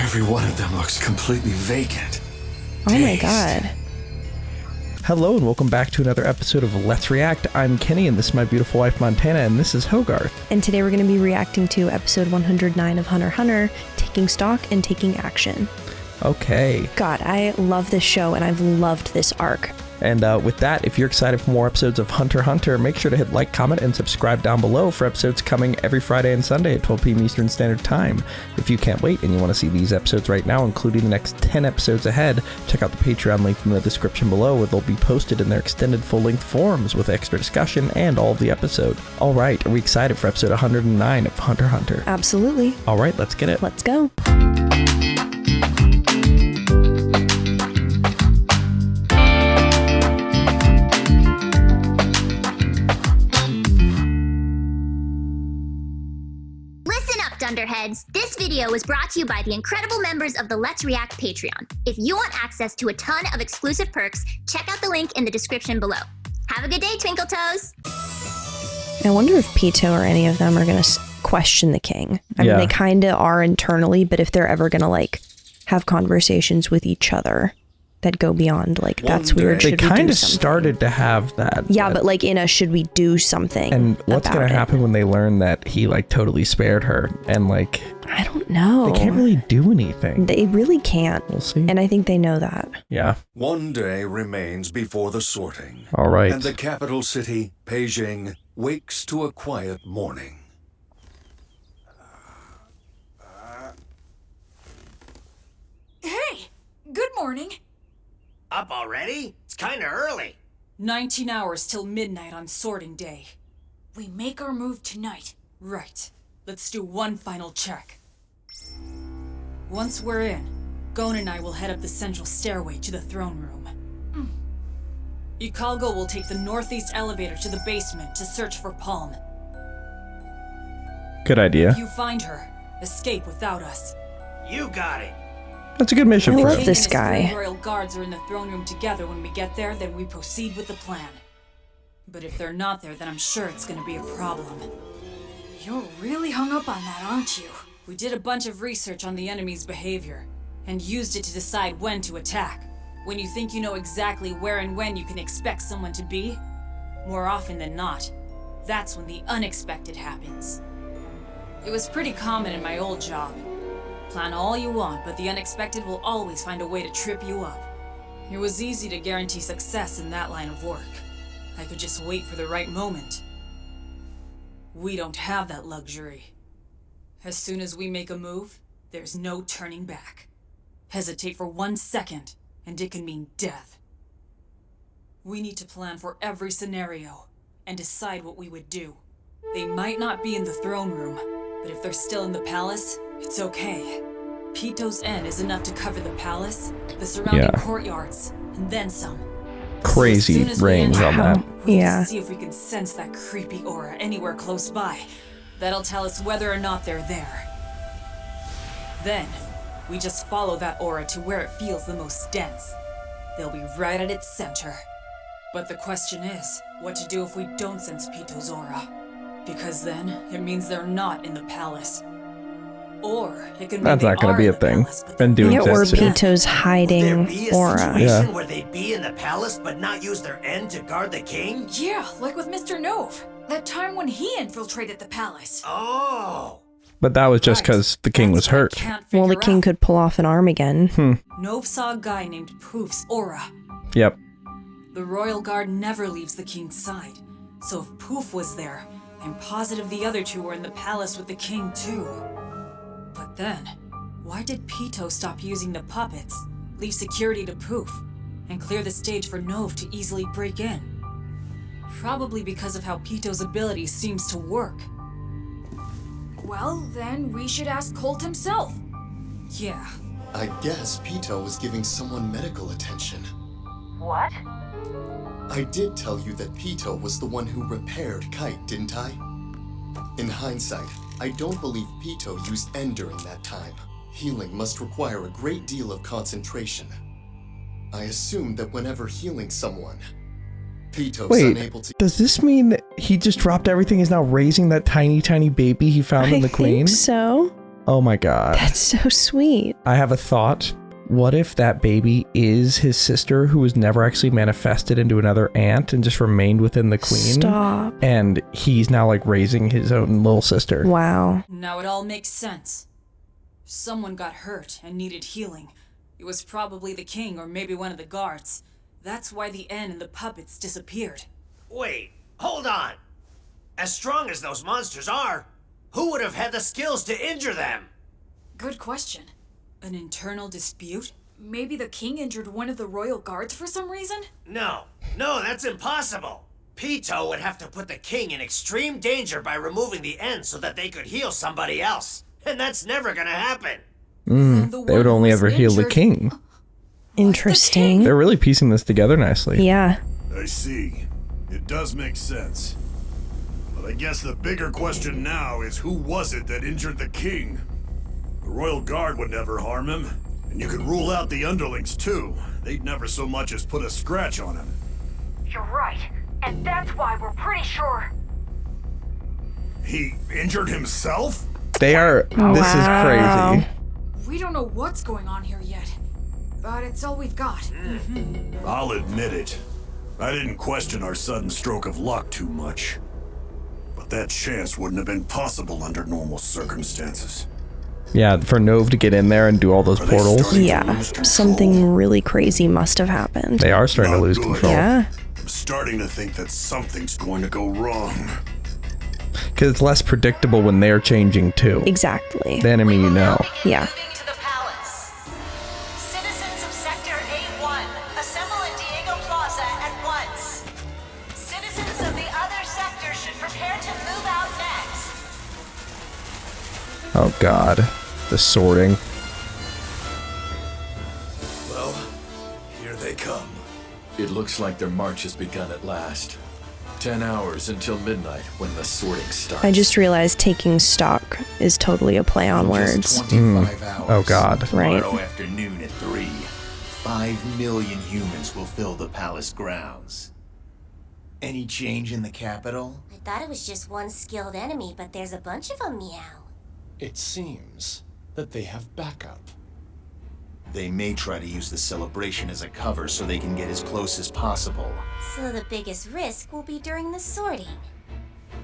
Every one of them looks completely vacant. Oh my god. Hello and welcome back to another episode of Let's React. I'm Kenny and this is my beautiful wife Montana and this is Hogarth. And today we're going to be reacting to episode 109 of HunterxHunter, Taking Stock and Taking Action. Okay. God, I love this show and I've loved this arc. And with that, if you're excited for more episodes of HunterxHunter, make sure to hit like, comment, and subscribe down below for episodes coming every Friday and Sunday at 12 p.m. Eastern Standard Time. If you can't wait and you want to see these episodes right now, including the next 10 episodes ahead, check out the Patreon link in the description below where they'll be posted in their extended full-length forums with extra discussion and all of the episode. All right, are we excited for episode 109 of HunterxHunter? Absolutely. All right, let's get it. Let's go. Dunderheads, this video was brought to you by the incredible members of the Let's React Patreon. If you want access to a ton of exclusive perks, check out the link in the description below. Have a good day, Twinkle Toes! I wonder if Pito or any of them are going to question the king. I mean, they kind of are internally, but if they're ever going to, like, have conversations with each other that go beyond, like, that's weird. They kind of started to have that. Yeah, but like in a should we do something? And what's going to happen when they learn that he like totally spared her and like... I don't know. They can't really do anything. They really can't. We'll see. And I think they know that. Yeah. One day remains before the sorting. All right. And the capital city, Beijing, wakes to a quiet morning. Hey, good morning. Up already? It's kinda early. 19 hours till midnight on sorting day. We make our move tonight. Right. Let's do one final check. Once we're in, Gon and I will head up the central stairway to the throne room. Ikalgo will take the northeast elevator to the basement to search for Palm. Good idea. If you find her, escape without us. You got it. That's a good mission I for love him. this King and his guy. 3 royal guards are in the throne room together when we get there, then we proceed with the plan. But if they're not there, then I'm sure it's gonna be a problem. You're really hung up on that, aren't you? We did a bunch of research on the enemy's behavior, and used it to decide when to attack. When you think you know exactly where and when you can expect someone to be, more often than not, that's when the unexpected happens. It was pretty common in my old job. Plan all you want, but the unexpected will always find a way to trip you up. It was easy to guarantee success in that line of work. I could just wait for the right moment. We don't have that luxury. As soon as we make a move, there's no turning back. Hesitate for 1 second, and it can mean death. We need to plan for every scenario, and decide what we would do. They might not be in the throne room, but if they're still in the palace, it's okay. Pito's end is enough to cover the palace, the surrounding courtyards, and then some. Crazy range on that. Yeah. See if we can sense that creepy aura anywhere close by. That'll tell us whether or not they're there. Then, we just follow that aura to where it feels the most dense. They'll be right at its center. But the question is, what to do if we don't sense Pito's aura? Because then, it means they're not in the palace. Or it could mean That's not going to be a thing. And do Yeah, or exist. Pito's There hiding be a aura. situation where they'd be in the palace but not use their end to guard the king? Yeah, like with Mr. Nove. That time when he infiltrated the palace. Oh. But that was just because the king was hurt. Well, the king could pull off an arm again. Nove saw a guy named Poof's aura. Yep. The royal guard never leaves the king's side. So if Poof was there, I'm positive the other two were in the palace with the king too. But then, why did Pito stop using the puppets, leave security to Poof, and clear the stage for Nove to easily break in? Probably because of how Pito's ability seems to work. Well, then we should ask Colt himself. Yeah. I guess Pito was giving someone medical attention. What? I did tell you that Pito was the one who repaired Kite, didn't I? In hindsight, I don't believe Pito used N during that time. Healing must require a great deal of concentration. I assume that whenever healing someone, Pito's unable to... Does this mean that he just dropped everything, is now raising that tiny baby he found in the queen? I think so. Oh my god. That's so sweet. I have a thought. What if that baby is his sister who was never actually manifested into another ant and just remained within the queen? Stop. And he's now like raising his own little sister. Wow. Now it all makes sense. Someone got hurt and needed healing. It was probably the king or maybe one of the guards. That's why the N and the puppets disappeared. Wait, hold on. As strong as those monsters are, who would have had the skills to injure them? Good question. An internal dispute? Maybe the king injured one of the royal guards for some reason? No, that's impossible. Pito would have to put the king in extreme danger by removing the N so that they could heal somebody else. And that's never gonna happen. They would only ever heal the king. Interesting. They're really piecing this together nicely. Yeah. I see. It does make sense. But I guess the bigger question now is who was it that injured the king? The royal guard would never harm him, and you could rule out the underlings too. They'd never so much as put a scratch on him. You're right. And that's why we're pretty sure. He injured himself? They are. This is crazy. We don't know what's going on here yet. But it's all we've got. I'll admit it. I didn't question our sudden stroke of luck too much. But that chance wouldn't have been possible under normal circumstances. Yeah, for Nove to get in there and do all those portals. Yeah. Something really crazy must have happened. They are starting to lose control. Yeah. I'm starting to think that something's going to go wrong. Because it's less predictable when they're changing too. Exactly. The enemy you know. Yeah. Moving to the palace. Citizens of Sector A1, assemble in Diego Plaza at once. Citizens of the other sectors should prepare to move out next. Oh god. The sorting. Well, here they come. It looks like their march has begun at last. 10 hours until midnight when the sorting starts. I just realized taking stock is totally a play on words. 25 hours. Oh god. Right. Tomorrow afternoon at 3, 5 million humans will fill the palace grounds. Any change in the capital? I thought it was just one skilled enemy, but there's a bunch of them, meow. It seems that they have backup. They may try to use the celebration as a cover so they can get as close as possible. So the biggest risk will be during the sorting.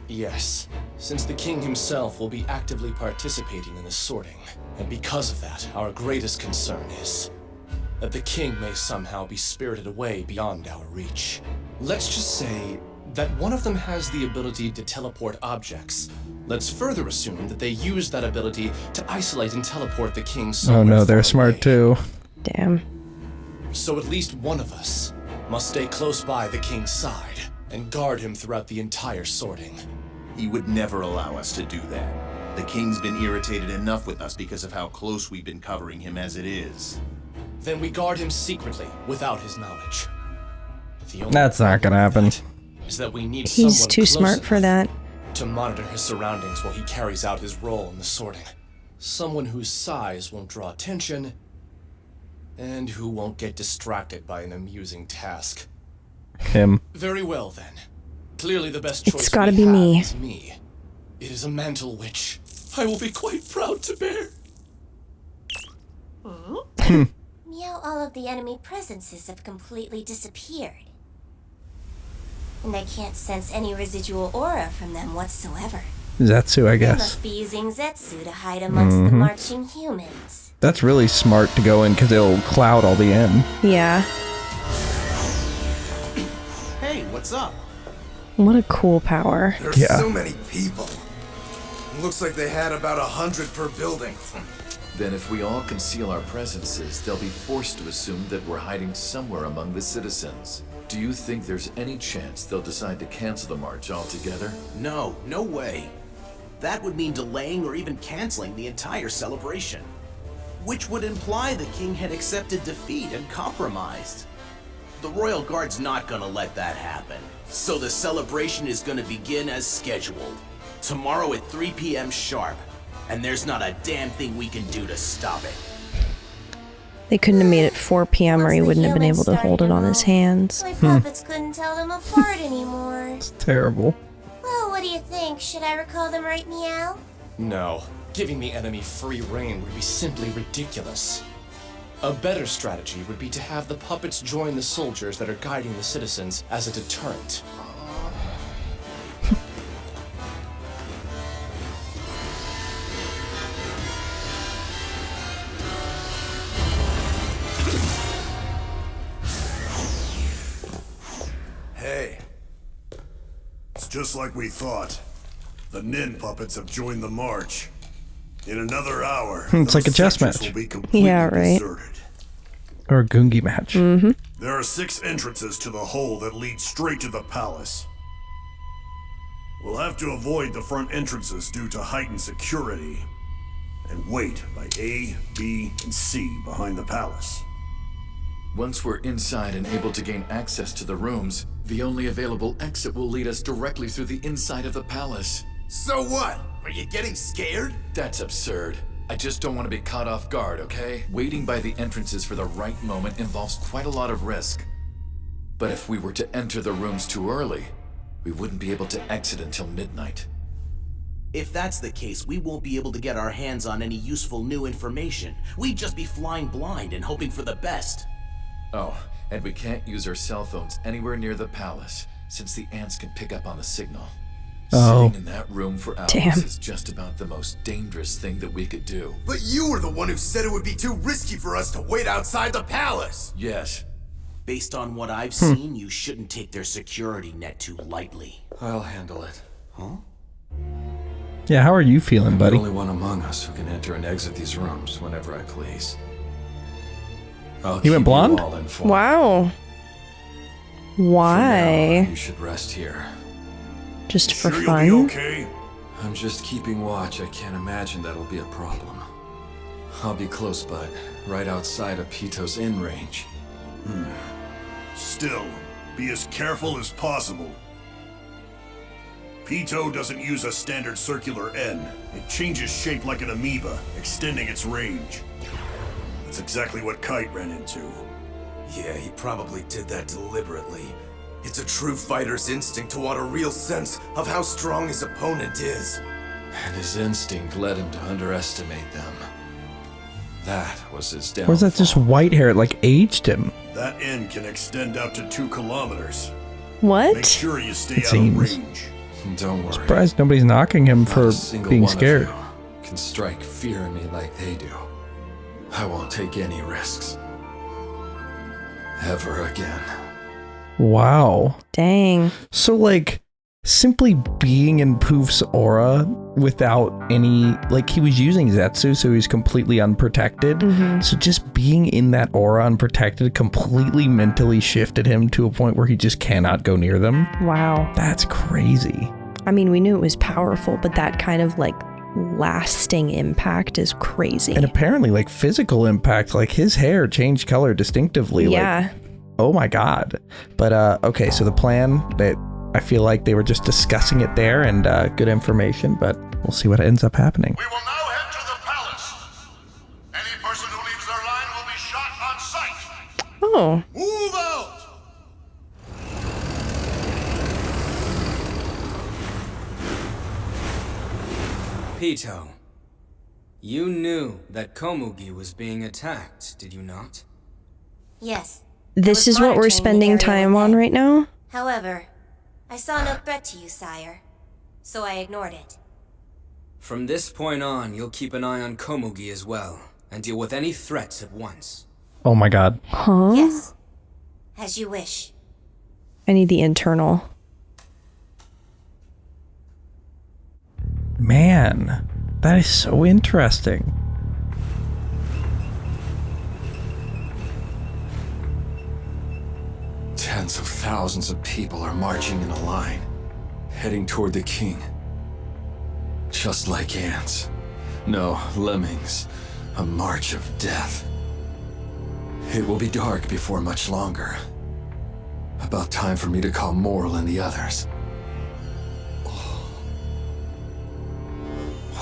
Yes, since the king himself will be actively participating in the sorting. And because of that, our greatest concern is that the king may somehow be spirited away beyond our reach. Let's just say that one of them has the ability to teleport objects. Let's further assume that they use that ability to isolate and teleport the king somewhere Oh no, they're far smart away. too. Damn. So at least one of us must stay close by the king's side and guard him throughout the entire sorting. He would never allow us to do that. The king's been irritated enough with us because of how close we've been covering him as it is. Then we guard him secretly, without his knowledge. The only That's not gonna happen. is that we need He's someone too close smart for enough that. to monitor his surroundings while he carries out his role in the sorting. Someone whose size won't draw attention, and who won't get distracted by an amusing task. Him. Very well then. Clearly the best choice It's gotta we be have me. is me. It is a mantle which I will be quite proud to bear. Meow, all of the enemy presences have completely disappeared. And I can't sense any residual aura from them whatsoever. Zetsu, I They guess. must be using Zetsu to hide amongst the marching humans. That's really smart to go in because it'll cloud all the end. Yeah. Hey, what's up? What a cool power. There's Yeah. so many people. Looks like they had about 100 per building. Then if we all conceal our presences, they'll be forced to assume that we're hiding somewhere among the citizens. Do you think there's any chance they'll decide to cancel the march altogether? No way. That would mean delaying or even canceling the entire celebration. Which would imply the king had accepted defeat and compromised. The royal guard's not gonna let that happen. So the celebration is gonna begin as scheduled. Tomorrow at 3 p.m. sharp. And there's not a damn thing we can do to stop it. They couldn't have made it 4 p.m. or he wouldn't have been able to hold it on his hands. My puppets couldn't tell them apart anymore. It's terrible. Well, what do you think? Should I recall them right, meow? No, Giving the enemy free rein would be simply ridiculous. A better strategy would be to have the puppets join the soldiers that are guiding the citizens as a deterrent. Hey. It's just like we thought. The Nin puppets have joined the march. In another hour, it's like a chess match. will be completely deserted. Or a Gungi match. There are 6 entrances to the hole that lead straight to the palace. We'll have to avoid the front entrances due to heightened security, and wait by A, B, and C behind the palace. Once we're inside and able to gain access to the rooms, the only available exit will lead us directly through the inside of the palace. So what? Are you getting scared? That's absurd. I just don't want to be caught off guard, okay? Waiting by the entrances for the right moment involves quite a lot of risk. But if we were to enter the rooms too early, we wouldn't be able to exit until midnight. If that's the case, we won't be able to get our hands on any useful new information. We'd just be flying blind and hoping for the best. Oh, and we can't use our cell phones anywhere near the palace, since the ants can pick up on the signal. Sitting in that room for hours is just about the most dangerous thing that we could do. But you were the one who said it would be too risky for us to wait outside the palace! Yes. Based on what I've seen, you shouldn't take their security net too lightly. I'll handle it. Huh? Yeah, how are you feeling, buddy? I'm the only one among us who can enter and exit these rooms whenever I please. He went blonde? Wow. Why? You should rest here. Just for Sure fun? you'll be okay? I'm just keeping watch. I can't imagine that'll be a problem. I'll be close, bud. Right outside of Pito's in range. Still, be as careful as possible. Pito doesn't use a standard circular N. It changes shape like an amoeba, extending its range. That's exactly what Kite ran into. Yeah, he probably did that deliberately. It's a true fighter's instinct to want a real sense of how strong his opponent is. And his instinct led him to underestimate them. That was his downfall. Or is that just white hair? It like aged him. That N can extend out to 2 kilometers. What? Make sure you stay It out seems. of range. Don't worry. Surprised nobody's knocking him Not for a single being one of scared. you can strike fear in me like they do. I won't take any risks. Ever again. Wow. Dang. So, like, simply being in Poof's aura without any, like, he was using Zetsu, so he was completely unprotected. So just being in that aura unprotected completely mentally shifted him to a point where he just cannot go near them. Wow. That's crazy. I mean, we knew it was powerful, but that kind of like lasting impact is crazy. And apparently, like, physical impact, like, his hair changed color distinctively. Yeah. Like, oh my god. But, okay, so the plan, that I feel like they were just discussing it there, and good information, but we'll see what ends up happening. We will now head to the palace. Any person who leaves their line will be shot on sight. Oh. Move out! Pito, you knew that Komugi was being attacked, did you not? Yes. This is what we're spending time on right now? However, I saw no threat to you, sire, so I ignored it. From this point on, you'll keep an eye on Komugi as well, and deal with any threats at once. Oh my god. Huh? Yes. As you wish. I need the internal. Man, that is so interesting. Tens of thousands of people are marching in a line, heading toward the king. Just like ants. No, lemmings. A march of death. It will be dark before much longer. About time for me to call Moral and the others.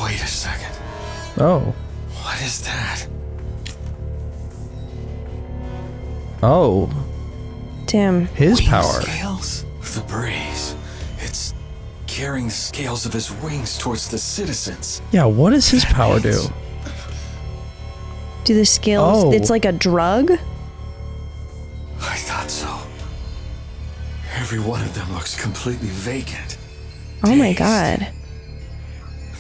Wait a second. Oh. What is that? Oh. Damn. His Wing power. Scales? The breeze. It's carrying the scales of his wings towards the citizens. Yeah, what does his power do? Do the scales... Oh. It's like a drug? I thought so. Every one of them looks completely vacant. Oh my god.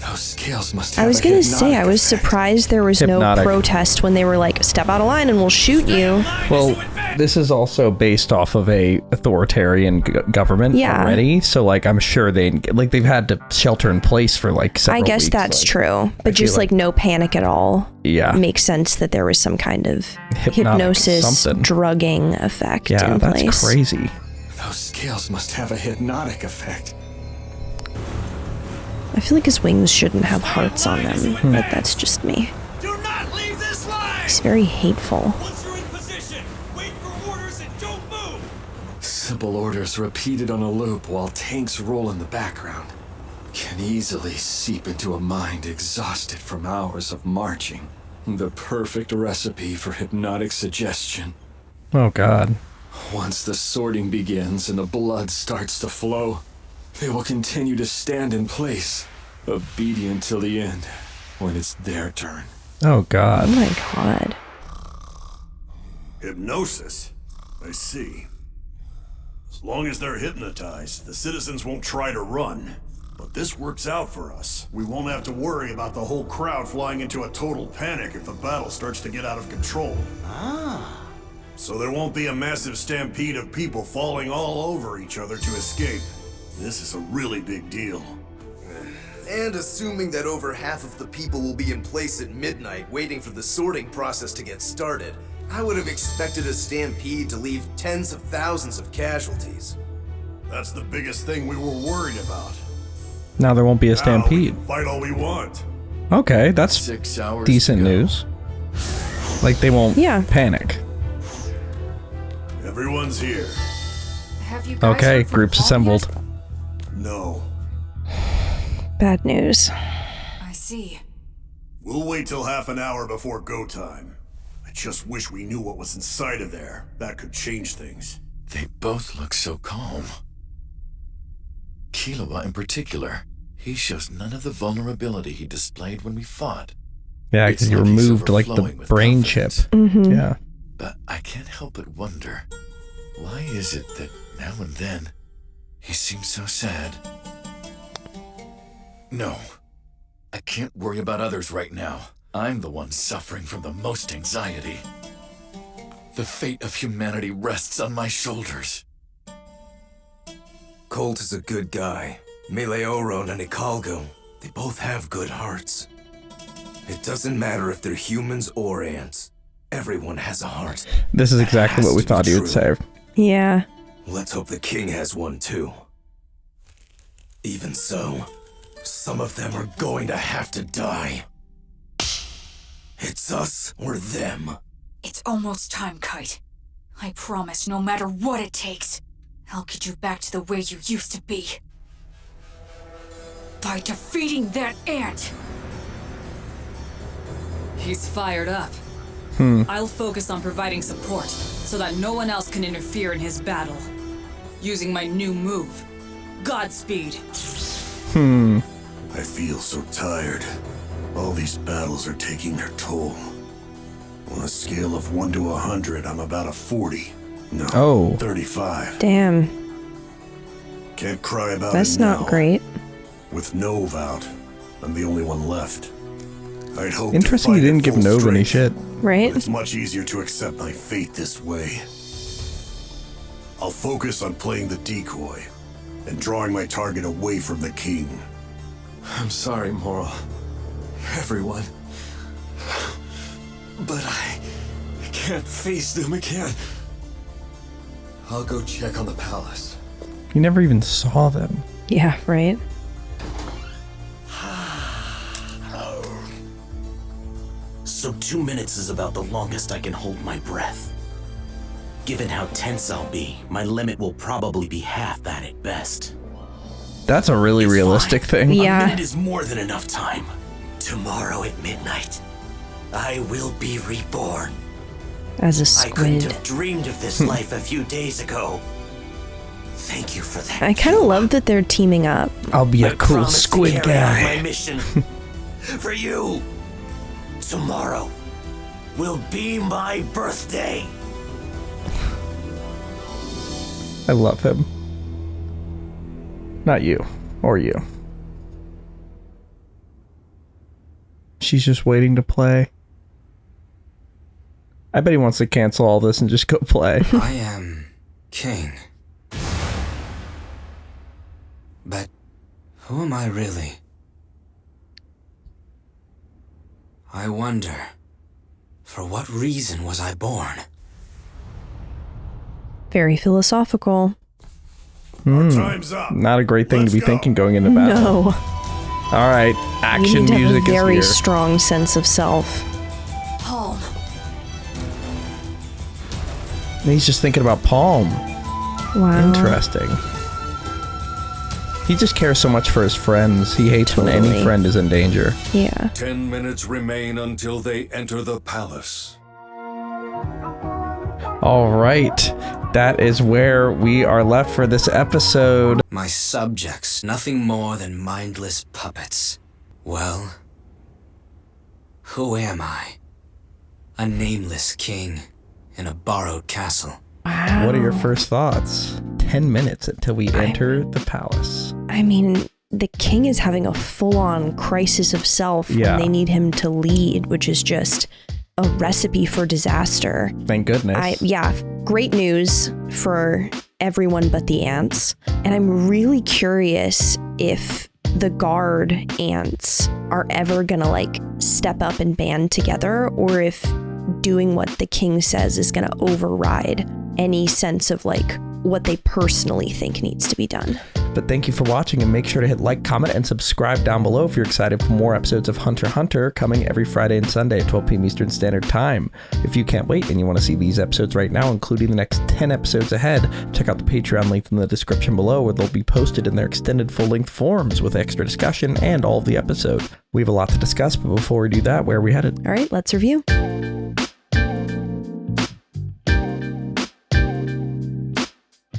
Those scales must have I was a gonna say, I was hypnotic surprised there was Hypnotic. no protest when they were like, step out of line and we'll shoot you. Well, this is also based off of a authoritarian government Yeah. already, so like I'm sure they've had to shelter in place for like several I guess weeks, that's like, true. But feel just like no panic at all. Yeah. Makes sense that there was some kind of Hypnotic hypnosis something. drugging effect Yeah, in that's place. crazy. Those scales must have a hypnotic effect. I feel like his wings shouldn't have hearts on them, but that's just me. Do not leave this line! He's very hateful. Once you're in position, wait for orders and don't move! Simple orders repeated on a loop while tanks roll in the background can easily seep into a mind exhausted from hours of marching. The perfect recipe for hypnotic suggestion. Oh god. Once the sorting begins and the blood starts to flow, they will continue to stand in place, obedient till the end, when it's their turn. Oh god. Oh my god. Hypnosis? I see. As long as they're hypnotized, the citizens won't try to run. But this works out for us. We won't have to worry about the whole crowd flying into a total panic if the battle starts to get out of control. So there won't be a massive stampede of people falling all over each other to escape. This is a really big deal. And assuming that over half of the people will be in place at midnight waiting for the sorting process to get started, I would have expected a stampede to leave tens of thousands of casualties. That's the biggest thing we were worried about. Now there won't be a Now we stampede. can fight all we want. Okay, that's 6 hours decent to go. news. Like they won't panic. Everyone's here. Have you guys Okay, heard from groups Paul assembled. yet? No. Bad news. I see. We'll wait till half an hour before go time. I just wish we knew what was inside of there. That could change things. They both look so calm. Killua in particular. He shows none of the vulnerability he displayed when we fought. Yeah, It's because you like he's removed like the overflowing with brain confidence. chip. Mm-hmm. Yeah. But I can't help but wonder, why is it that now and then he seems so sad? No, I can't worry about others right now. I'm the one suffering from the most anxiety. The fate of humanity rests on my shoulders. Colt is a good guy. Meleoron and Ikalgo, they both have good hearts. It doesn't matter if they're humans or ants. Everyone has a heart. This is exactly what we thought he would say. Yeah. Let's hope the king has one too. Even so, some of them are going to have to die. It's us or them. It's almost time, Kite. I promise, no matter what it takes, I'll get you back to the way you used to be. By defeating that ant! He's fired up. I'll focus on providing support so that no one else can interfere in his battle. Using my new move, Godspeed. I feel so tired. All these battles are taking their toll. On a scale of 1 to 100, I'm about a 40. No, 35. Damn. Can't cry about That's it now. not great. With Nove out, I'm the only one left. I'd hope Interesting to you fight didn't at give full Nove any strength, shit. Right? but it's much easier to accept my fate this way. I'll focus on playing the decoy and drawing my target away from the king. I'm sorry, Moral. Everyone. But I can't face them again. I'll go check on the palace. You never even saw them. Yeah, right? So 2 minutes is about the longest I can hold my breath. Given how tense I'll be, my limit will probably be half that at best. That's a really realistic thing. A Yeah. minute is more than enough time. Tomorrow at midnight, I will be reborn. As a I couldn't squid. have dreamed of this life a few days ago. Thank you for that. I kind of love that they're teaming up. I'll be a cool promise to squid carry out guy. my mission for you. Tomorrow will be my birthday. I love him. Not you. Or you. She's just waiting to play. I bet he wants to cancel all this and just go play. I am king. But who am I really? I wonder, for what reason was I born? Very philosophical. Time's up. Not a great thing Let's to be go. thinking going into battle. No. All right, You action need to have music a very is here. strong sense of self. Home. And he's just thinking about Palm. Wow. Interesting. He just cares so much for his friends. He hates when any Totally. friend is in danger. Yeah. 10 minutes remain until they enter the palace. All right, that is where we are left for this episode. My subjects, nothing more than mindless puppets. Well, who am I? A nameless king in a borrowed castle. Wow. What are your first thoughts? 10 minutes until we enter the palace. I mean, the king is having a full-on crisis of self Yeah. when they need him to lead, which is just a recipe for disaster. Thank goodness. Yeah, great news for everyone but the ants. And I'm really curious if the guard ants are ever gonna like step up and band together, or if doing what the king says is gonna override any sense of like what they personally think needs to be done. But thank you for watching, and make sure to hit like, comment, and subscribe down below if you're excited for more episodes of HunterxHunter coming every Friday and Sunday at 12 p.m. Eastern Standard Time. If you can't wait and you want to see these episodes right now, including the next 10 episodes ahead, check out the Patreon link in the description below, where they'll be posted in their extended full-length forms with extra discussion and all of the episode. We have a lot to discuss, but before we do that, where are we headed? All right, let's review.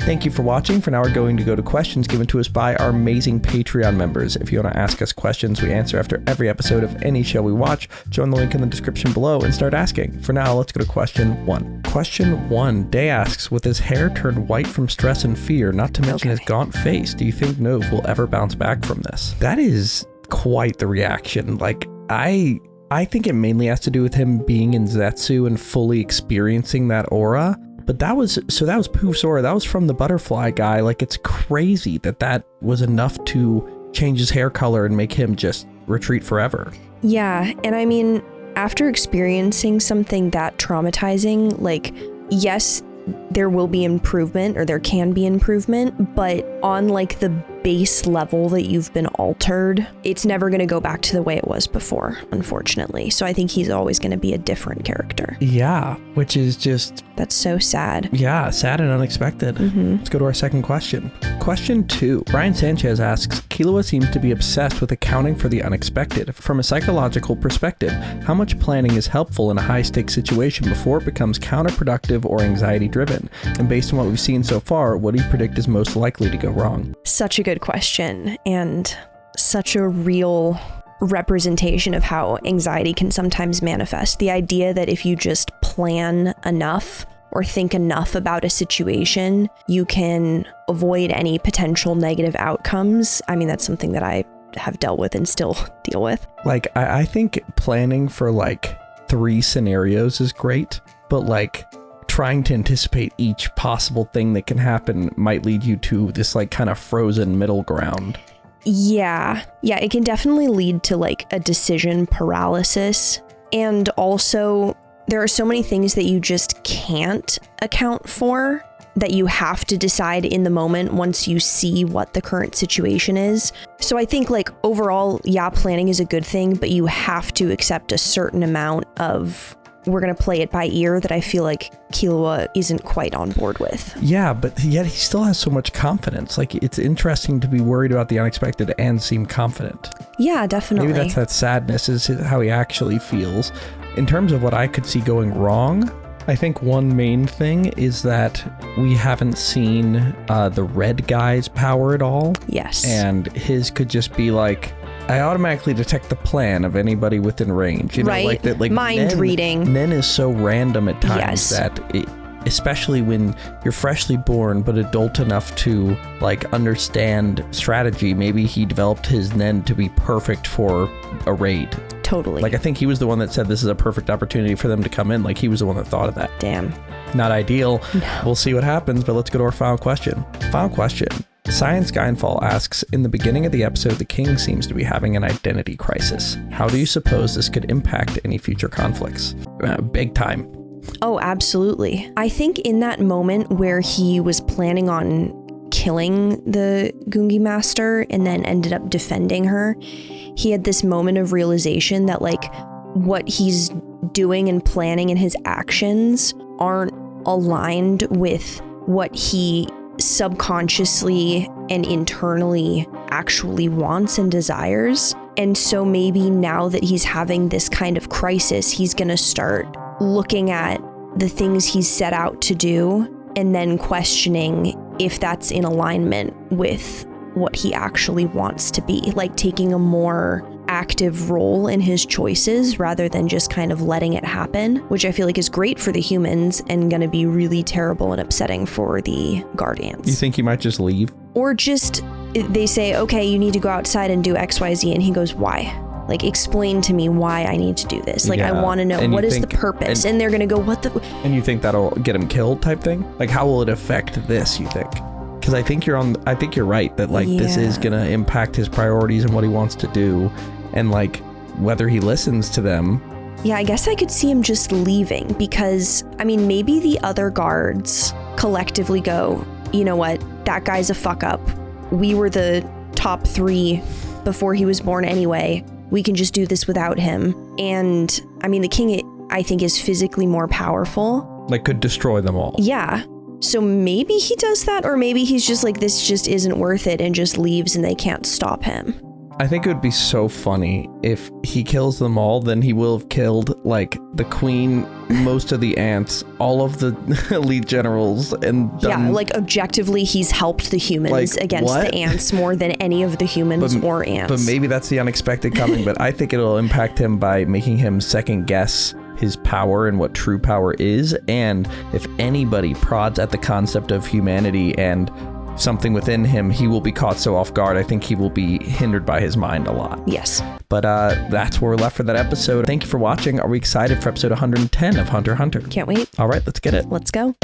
Thank you for watching. For now, we're going to go to questions given to us by our amazing Patreon members. If you want to ask us questions we answer after every episode of any show we watch, join the link in the description below and start asking. For now, let's go to question 1. Question 1. Day asks, with his hair turned white from stress and fear, not to mention his gaunt face, do you think Nove will ever bounce back from this? That is quite the reaction. Like, I think it mainly has to do with him being in Zetsu and fully experiencing that aura. But that was Poof's aura. That was from the butterfly guy. Like, it's crazy that was enough to change his hair color and make him just retreat forever. Yeah, and I mean, after experiencing something that traumatizing, like, yes, there will be improvement, or there can be improvement, but on like the base level that you've been altered, it's never going to go back to the way it was before, unfortunately. So I think he's always going to be a different character. Yeah, which is just... That's so sad. Yeah, sad and unexpected. Let's go to our second question. Question 2. Brian Sanchez asks, Killua seems to be obsessed with accounting for the unexpected. From a psychological perspective, how much planning is helpful in a high-stakes situation before it becomes counterproductive or anxiety-driven? And based on what we've seen so far, what do you predict is most likely to go wrong? Such a good question, and such a real representation of how anxiety can sometimes manifest. The idea that if you just plan enough or think enough about a situation, you can avoid any potential negative outcomes. I mean, that's something that I have dealt with and still deal with. Like, I think planning for like 3 scenarios is great, but like trying to anticipate each possible thing that can happen might lead you to this like kind of frozen middle ground. Yeah, it can definitely lead to like a decision paralysis. And also, there are so many things that you just can't account for that you have to decide in the moment once you see what the current situation is. So I think like overall, yeah, planning is a good thing, but you have to accept a certain amount of, we're going to play it by ear, that I feel like Killua isn't quite on board with. Yeah, but yet he still has so much confidence. Like, it's interesting to be worried about the unexpected and seem confident. Yeah, definitely. Maybe that sadness is how he actually feels. In terms of what I could see going wrong, I think one main thing is that we haven't seen the red guy's power at all. Yes. And his could just be like, I automatically detect the plan of anybody within range. You know, right. like that, like mind reading. Nen is so random at times that especially when you're freshly born but adult enough to like understand strategy, maybe he developed his Nen to be perfect for a raid. Totally. Like I think he was the one that said this is a perfect opportunity for them to come in. Like he was the one that thought of that. Damn. Not ideal. No. We'll see what happens, but let's go to our final question. Final question. Science Skyfall asks, in the beginning of the episode, the king seems to be having an identity crisis. How do you suppose this could impact any future conflicts? Big time. Oh, absolutely. I think in that moment where he was planning on killing the Gungi Master and then ended up defending her, he had this moment of realization that like what he's doing and planning and his actions aren't aligned with what he subconsciously and internally actually wants and desires. And so maybe now that he's having this kind of crisis, he's going to start looking at the things he's set out to do and then questioning if that's in alignment with what he actually wants to be, like taking a more active role in his choices rather than just kind of letting it happen, which I feel like is great for the humans and going to be really terrible and upsetting for the Guardians. You think he might just leave? Or just, they say, okay, you need to go outside and do XYZ, and he goes, why? Like, explain to me why I need to do this. Like, I want to know, what is the purpose? And they're going to go, what the... And you think that'll get him killed type thing? Like, how will it affect this, you think? Because I think you're right that, like, this is going to impact his priorities and what he wants to do. And, like, whether he listens to them. Yeah, I guess I could see him just leaving because, I mean, maybe the other guards collectively go, you know what, that guy's a fuck up. We were the top 3 before he was born anyway. We can just do this without him. And I mean, the king, I think, is physically more powerful. Like, could destroy them all. Yeah. So maybe he does that, or maybe he's just like, this just isn't worth it and just leaves and they can't stop him. I think it would be so funny if he kills them all, then he will have killed, like, the queen, most of the ants, all of the elite generals, and done... Yeah, like, objectively, he's helped the humans like, against the ants more than any of the humans or ants. But maybe that's the unexpected coming, but I think it'll impact him by making him second guess his power and what true power is, and if anybody prods at the concept of humanity and something within him, he will be caught so off guard. I think he will be hindered by his mind a lot. Yes. But that's where we're left for that episode. Thank you for watching. Are we excited for episode 110 of Hunter x Hunter? Can't wait. All right, let's get it. Let's go.